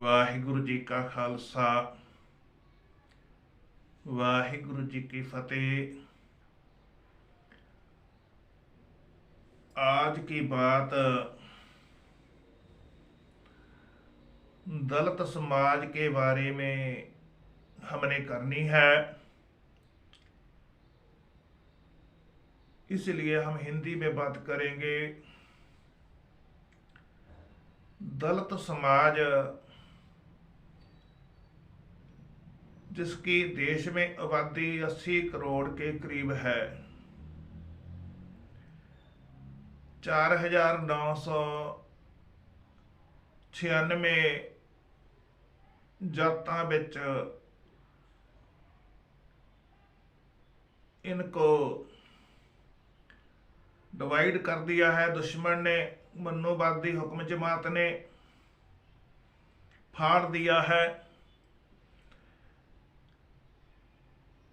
वाहिगुरु जी का खालसा वाहिगुरु जी की फतेह। आज की बात दलित समाज के बारे में हमने करनी है, इसलिए हम हिंदी में बात करेंगे। दलित समाज जिसकी देश में आबादी 80 करोड़ के करीब है, 4996 जातां विच इनको डिवाइड कर दिया है दुश्मन ने। मनुवादी हुक्म जमात ने फाड़ दिया है।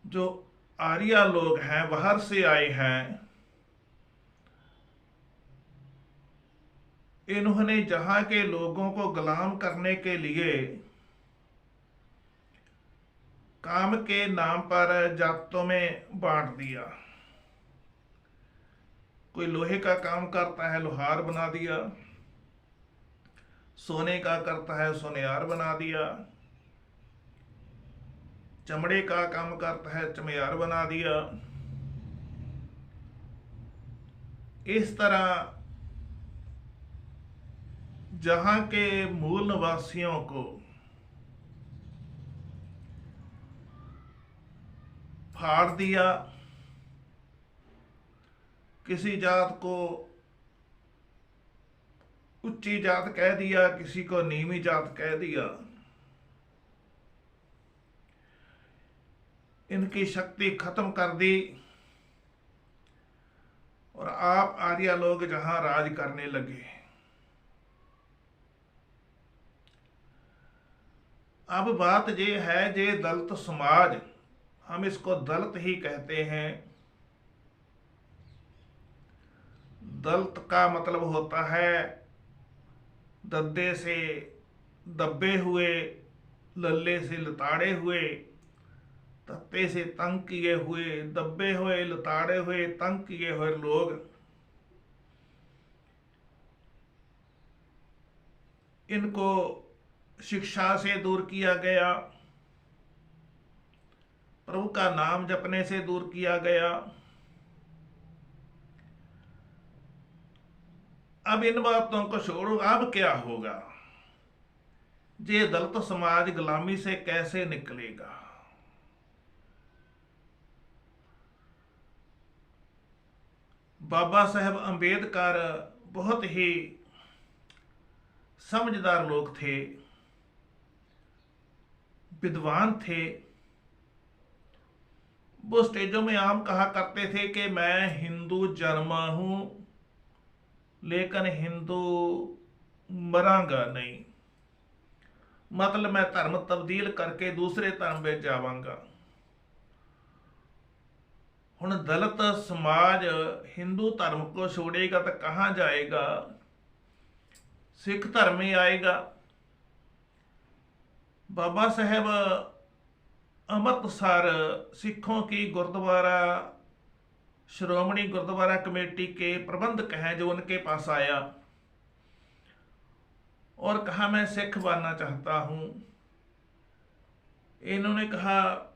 जो आर्या लोग हैं, बाहर से आए हैं, इन्होंने जहां के लोगों को गुलाम करने के लिए काम के नाम पर जातों में बांट दिया। कोई लोहे का काम करता है, लोहार बना दिया। सोने का करता है, सोनियार बना दिया। चमड़े का काम करता है, चमड़ार बना दिया। इस तरह जहां के मूल निवासियों को फाड़ दिया। किसी जात को उच्ची जात कह दिया, किसी को नीवी जात कह दिया। इनकी शक्ति खत्म कर दी और आप आर्या लोग जहां राज करने लगे। अब बात ये है, जे दलित समाज, हम इसको दलित ही कहते हैं। दलित का मतलब होता है दद्दे से दबे हुए, लल्ले से लताड़े हुए, तत्ते से तंग किए हुए, दबे हुए, लताड़े हुए, तंग किए हुए लोग। इनको शिक्षा से दूर किया गया, प्रभु का नाम जपने से दूर किया गया। अब इन बातों को छोड़ो, अब क्या होगा? ये दलित समाज गुलामी से कैसे निकलेगा? बाबा साहेब अंबेडकर बहुत ही समझदार लोग थे, विद्वान थे। वो स्टेजों में आम कहा करते थे कि मैं हिंदू जन्म हूं, लेकिन हिंदू मरांगा नहीं। मतलब मैं धर्म तब्दील करके दूसरे धर्म में जावांगा। हुण दलित समाज हिंदू धर्म को छोड़ेगा तो कहां जाएगा? सिख धर्म में आएगा। बाबा साहेब अमृतसर सिखों की गुरुद्वारा श्रोमणी गुरुद्वारा कमेटी के प्रबंधक हैं, जो उनके पास आया और कहा मैं सिख बनना चाहता हूं। इन्होंने कहा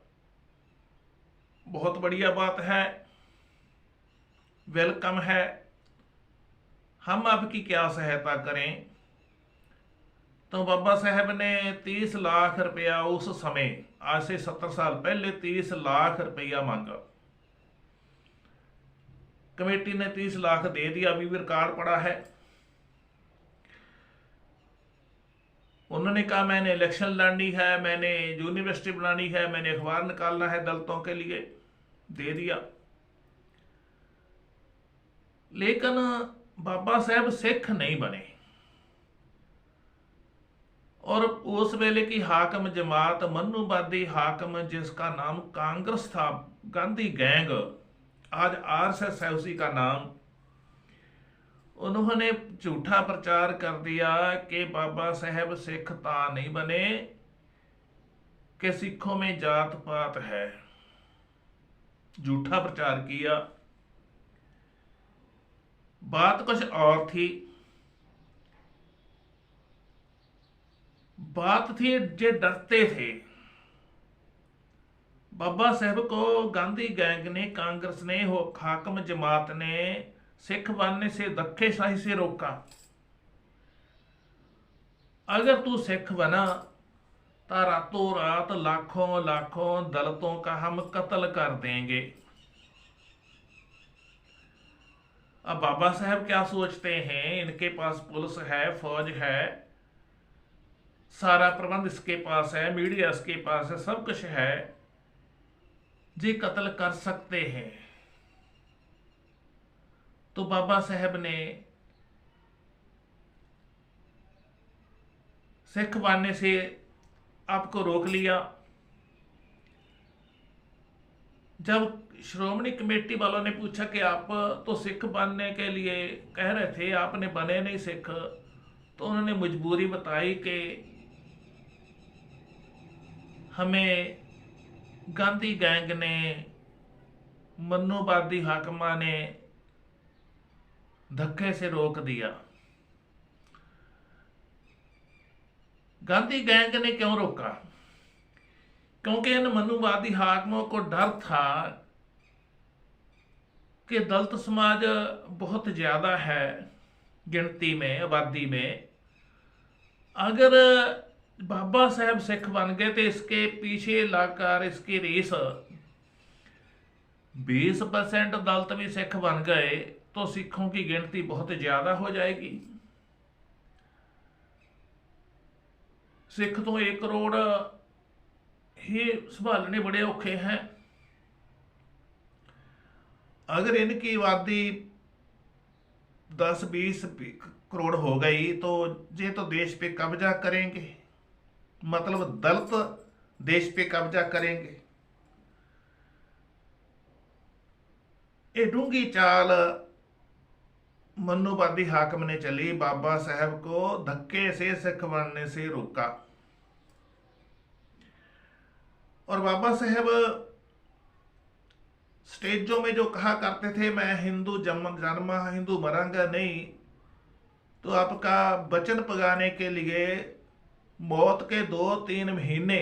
बहुत बढ़िया बात है, वेलकम है, हम आपकी क्या सहायता करें? तो बाबा साहब ने 30 लाख रुपया उस समय, आज से 70 साल पहले 30 लाख रुपया मांगा। कमेटी ने 30 लाख दे दिया, अभी भी रिकॉर्ड पड़ा है। उन्होंने कहा मैंने इलेक्शन लड़नी है, मैंने यूनिवर्सिटी बनानी है, मैंने अखबार निकालना है दलितों के लिए। दे दिया। लेकिन बाबा साहब सिख नहीं बने। और उस वेले की हाकम जमात, मनुवादी हाकम, जिसका नाम कांग्रेस था, गांधी गैंग, आज आरएसएस है उसी का नाम। उन्होंने झूठा प्रचार कर दिया कि बाबा साहब सिख ता नहीं बने कि सिखों में जात पात है। झूठा प्रचार किया। बात कुछ और थी। बात थी जे डरते थे। बाबा साहब को गांधी गैंग ने, कांग्रेस ने, हाकम जमात ने सिख बनने से, धक्केशाही से रोका। अगर तू सिख बना तो रातों रात लाखों लाखों दलितों का हम कत्ल कर देंगे। अब बाबा साहब क्या सोचते हैं, इनके पास पुलिस है, फौज है, सारा प्रबंध इसके पास है, मीडिया इसके पास है, सब कुछ है, जी कत्ल कर सकते हैं। तो बाबा साहब ने सिख बनने से आपको रोक लिया। जब श्रोमणी कमेटी वालों ने पूछा कि आप तो सिख बनने के लिए कह रहे थे, आपने बने नहीं सिख, तो उन्होंने मजबूरी बताई कि हमें गांधी गैंग ने, मन्नूवादी हाकमा ने धक्के से रोक दिया। गांधी गैंग ने क्यों रोका? क्योंकि इन मन्नूवादी हाकमों को डर था कि दलित समाज बहुत ज्यादा है गिनती में, आबादी में। अगर बाबा साहब सिख बन गए तो इसके पीछे लगकर इसकी रेस 20% दलित भी सिख बन गए तो सिखों की गिनती बहुत ज्यादा हो जाएगी। सिख तो 1 करोड़ ही संभालने बड़े औखे हैं। अगर इनकी आबादी 10-20 करोड़ हो गई तो ये तो देश पे कब्जा करेंगे, मतलब दलित देश पे कब्जा करेंगे। ये डूंगी चाल मन्नूवादी हाकम ने चली, बाबा साहब को धक्के से सिख बनने से रोका। और बाबा साहब स्टेजों में जो कहा करते थे, मैं हिंदू जन्मा हिंदू मरांगा नहीं, तो आपका वचन पगाने के लिए मौत के 2-3 महीने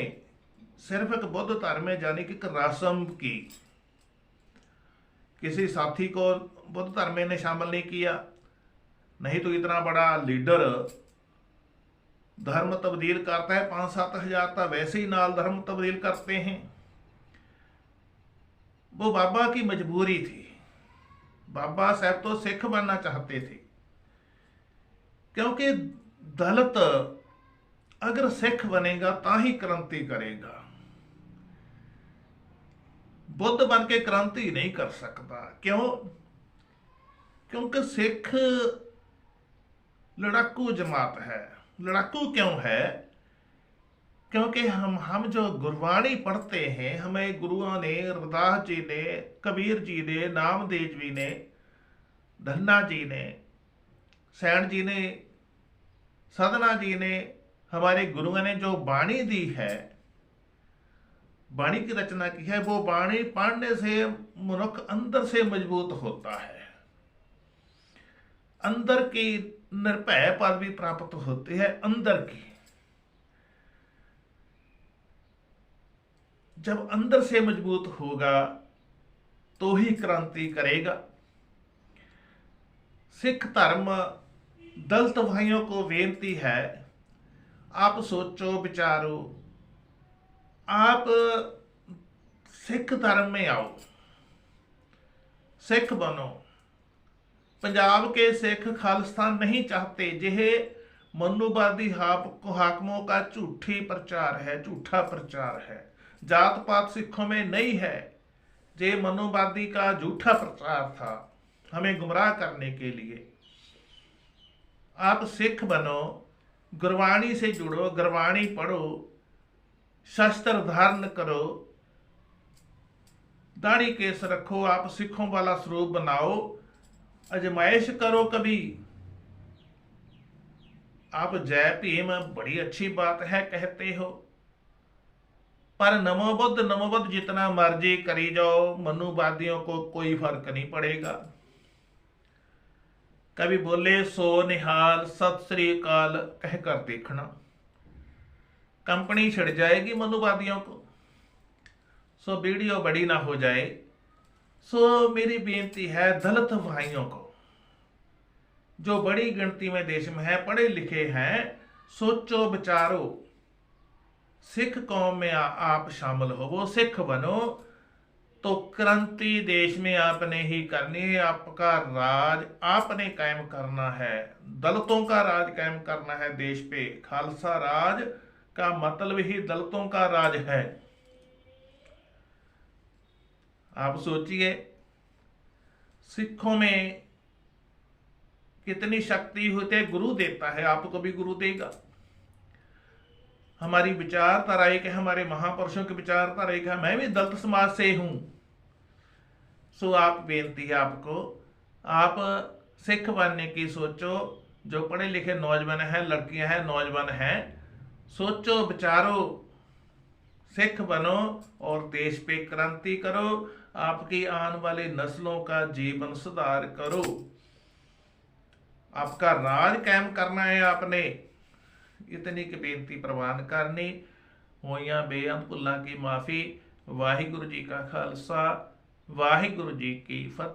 सिर्फ एक बुद्ध धर्म में जाने की रस्म की। किसी साथी को बुद्ध धर्म में ने शामिल नहीं किया, नहीं तो इतना बड़ा लीडर धर्म तब्दील करता है, 5-7 हजार तो वैसे ही नाल धर्म तब्दील करते हैं। वो बाबा की मजबूरी थी। बाबा साहब तो सिख बनना चाहते थे, क्योंकि दलित अगर सिख बनेगा ता ही क्रांति करेगा। बुद्ध बन के क्रांति नहीं कर सकता। क्यों? क्योंकि सिख लड़ाकू जमात है। लड़ाकू क्यों है? क्योंकि हम जो गुरबाणी पढ़ते हैं, हमें गुरुओं ने, रविदास जी ने, कबीर जी ने, नामदेव जी ने, धन्ना जी ने, सैन जी ने, साधना जी ने, हमारे गुरुओं ने जो बाणी दी है, बाणी की रचना की है, वो बाणी पढ़ने से मनुष्य अंदर से मजबूत होता है, अंदर की निर्भय पदवी प्राप्त होती है। अंदर की, जब अंदर से मजबूत होगा तो ही क्रांति करेगा। सिख धर्म दलित भाइयों को बेनती है, आप सोचो विचारो, आप सिख धर्म में आओ, सिख बनो। पंजाब के सिख खालिस्तान नहीं चाहते। यह मन्नूवादी हाकमों का झूठी प्रचार है, झूठा प्रचार है। जात पात सिखों में नहीं है। ये मन्नूवादी का झूठा प्रचार था हमें गुमराह करने के लिए। आप सिख बनो, गुरबाणी से जुड़ो, गुरबाणी पढ़ो, शस्त्र धारण करो, दाढ़ी केस रखो, आप सिखों वाला स्वरूप बनाओ, अजमाइश करो कभी आप जय भीम बड़ी अच्छी बात है कहते हो, पर नमो बुद्ध जितना मर्जी करी जाओ, मनुवादियों को कोई फर्क नहीं पड़ेगा। कभी बोले सो निहाल सत श्री अकाल कहकर देखना, कंपनी छिड़ जाएगी मनुवादियों को। सो वीडियो बड़ी ना हो जाए। सो मेरी बेनती है दलित भाइयों को, जो बड़ी गिनती में देश में है, पढ़े लिखे हैं, सोचो विचारो, सिख कौम में आप शामिल हो, वो सिख बनो तो क्रांति देश में आपने ही करनी है। आपका राज आपने कायम करना है, दलितों का राज कायम करना है देश पे। खालसा राज का मतलब ही दलितों का राज है। आप सोचिए सिखों में कितनी शक्ति होती है। गुरु देता है, आपको भी गुरु देगा। हमारी विचारधारा एक है, हमारे महापुरुषों की विचारधारा एक है। मैं भी दलित समाज से हूं। सो आप बेनती है आपको, आप सिख बनने की सोचो। जो पढ़े लिखे नौजवान हैं, लड़कियां हैं, नौजवान हैं, सोचो विचारो, सिख बनो और देश पे क्रांति करो। आपकी आने वाली नस्लों का जीवन सुधार करो। आपका राज कायम करना है आपने। इतनी की बेनती प्रवान करनी। होइयां बेअंत भुल्लां की माफ़ी। वाहिगुरु जी का खालसा, वाहिगुरु जी की फतेह।